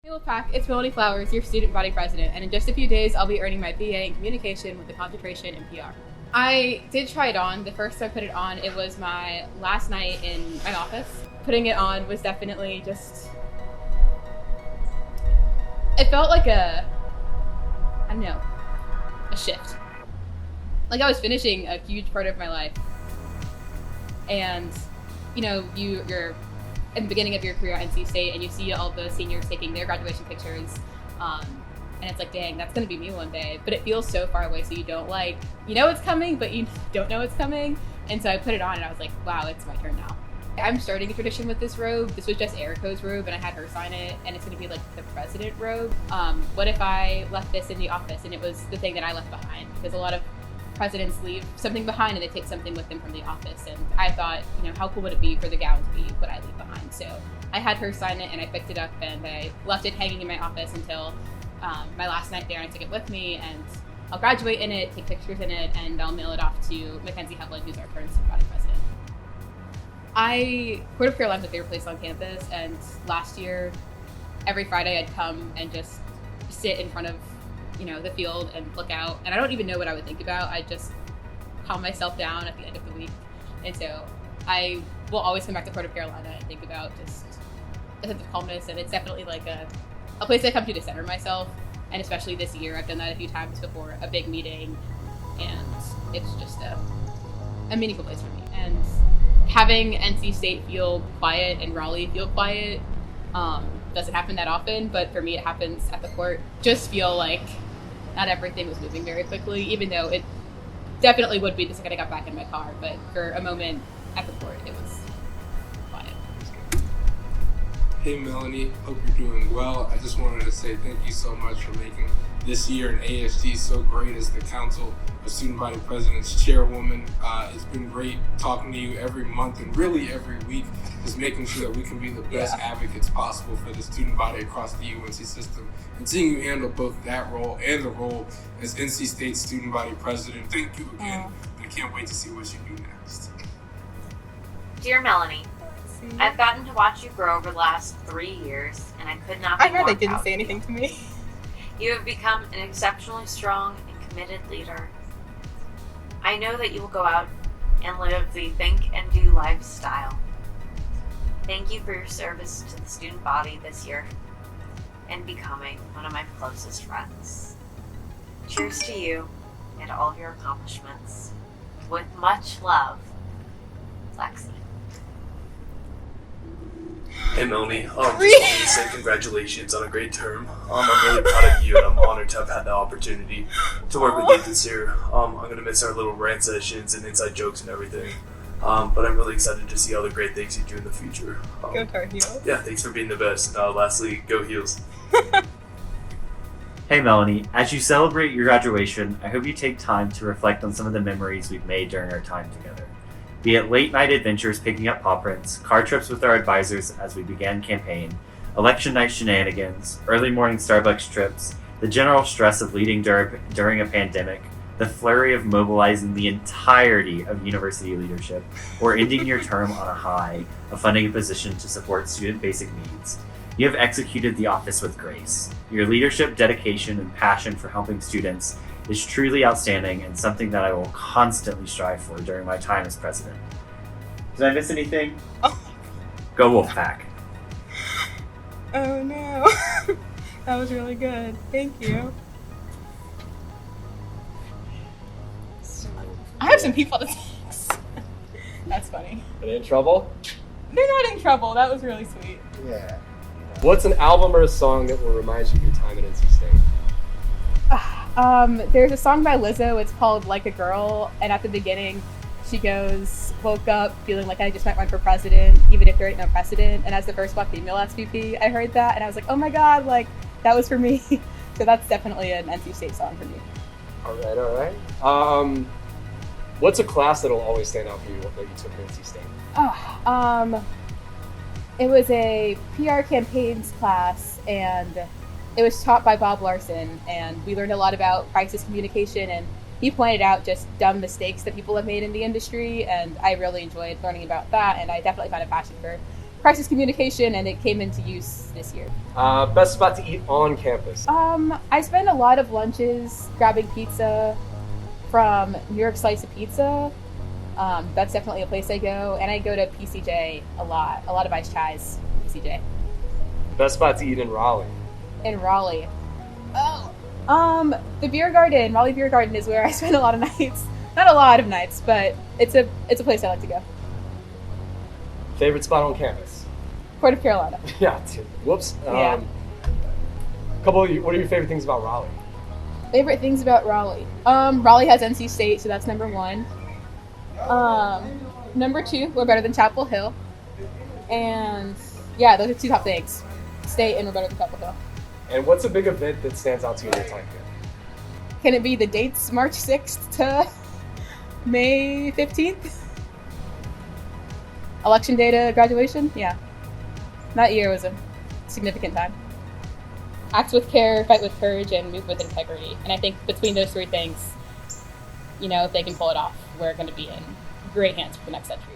Hey Wolfpack, it's Melanie Flowers, your student body president, and in just a few days I'll be earning my BA in communication with a concentration in PR. I did try it on. The first time I put it on, it was my last night in my office. Putting it on was definitely just... It felt like a shift. Like I was finishing a huge part of my life. And, you're in the beginning of your career at NC State and you see all the seniors taking their graduation pictures. And it's like, dang, that's going to be me one day. But it feels so far away, so you don't it's coming, but you don't know it's coming. And so I put it on and I was like, wow, it's my turn now. I'm starting a tradition with this robe. This was just Erica's robe and I had her sign it, and it's going to be like the president robe. What if I left this in the office and it was the thing that I left behind? Because a lot of presidents leave something behind and they take something with them from the office. And I thought, how cool would it be for the gown to be what I leave behind? So I had her sign it and I picked it up and I left it hanging in my office until my last night there. And I took it with me and I'll graduate in it, take pictures in it, and I'll mail it off to Mackenzie Hevlin, who's our current student body president. Port of Carolina's my favorite place on campus, and last year, every Friday I'd come and just sit in front of, the field and look out. And I don't even know what I would think about. I just calm myself down at the end of the week. And so I will always come back to Port of Carolina and think about just a sense of calmness. And it's definitely like a place I come to center myself. And especially this year, I've done that a few times before a big meeting. And it's just a meaningful place for me. And having NC State feel quiet and Raleigh feel quiet doesn't happen that often, but for me it happens at the court. Just feel like not everything was moving very quickly, even though it definitely would be the second I got back in my car, but for a moment at the court it was quiet. Hey Melanie, hope you're doing well. I just wanted to say thank you so much for making this year in ASG so great as the Council of Student Body President's chairwoman. It's been great talking to you every month and really every week, just making sure that we can be the best advocates possible for the student body across the UNC system, and seeing you handle both that role and the role as NC State Student Body President. Thank you again. I can't wait to see what you do next. Dear Melanie, I've gotten to watch you grow over the last 3 years, and I could not be I heard more they didn't proud say of anything you. to me. You have become an exceptionally strong and committed leader. I know that you will go out and live the think and do lifestyle. Thank you for your service to the student body this year and becoming one of my closest friends. Cheers to you and all of your accomplishments. With much love, Lexi. Hey Melanie, just wanted to say congratulations on a great term. I'm really proud of you, and I'm honored to have had the opportunity to work with you this year. I'm going to miss our little rant sessions and inside jokes and everything, but I'm really excited to see all the great things you do in the future. Go Tar Heels. Yeah, thanks for being the best. Lastly, go Heels. Hey Melanie, as you celebrate your graduation, I hope you take time to reflect on some of the memories we've made during our time together. Be it late night adventures picking up paw prints, car trips with our advisors as we began campaign, election night shenanigans, early morning Starbucks trips, the general stress of leading during a pandemic, the flurry of mobilizing the entirety of university leadership, or ending your term on a high of funding a position to support student basic needs. You have executed the office with grace. Your leadership, dedication, and passion for helping students is truly outstanding and something that I will constantly strive for during my time as president. Did I miss anything? Oh. Go Wolfpack. Oh no. That was really good. Thank you. I have some people to thank. That's funny. Are they in trouble? They're not in trouble. That was really sweet. Yeah. What's an album or a song that will remind you of your time at NC State? There's a song by Lizzo. It's called Like a Girl. And at the beginning, she goes, woke up feeling like I just might run for president, even if there ain't no precedent. And as the first Black female SVP, I heard that and I was like, oh my God, like that was for me. So that's definitely an NC State song for me. All right. What's a class that'll always stand out for you that you took at NC State? It was a PR campaigns class, and it was taught by Bob Larson, and we learned a lot about crisis communication, and he pointed out just dumb mistakes that people have made in the industry, and I really enjoyed learning about that, and I definitely found a passion for crisis communication, and it came into use this year. Best spot to eat on campus? I spend a lot of lunches grabbing pizza from New York Slice of Pizza. That's definitely a place I go, and I go to PCJ a lot. A lot of iced chais, PCJ. Best spot to eat in Raleigh? In Raleigh. The beer garden, Raleigh Beer Garden, is where I spend a lot of nights. Not a lot of nights, but it's a place I like to go. Favorite spot on campus? Port of Carolina. Yeah. Whoops. Yeah. What are your favorite things about Raleigh? Favorite things about Raleigh? Raleigh has NC State, so that's number one. Number two, we're better than Chapel Hill. And yeah, those are two top things. State and we're better than Chapel Hill. And what's a big event that stands out to you in your time here? Can it be the dates March 6th to May 15th? Election day to graduation? Yeah. That year was a significant time. Act with care, fight with courage, and move with integrity. And I think between those three things, if they can pull it off, we're going to be in great hands for the next century.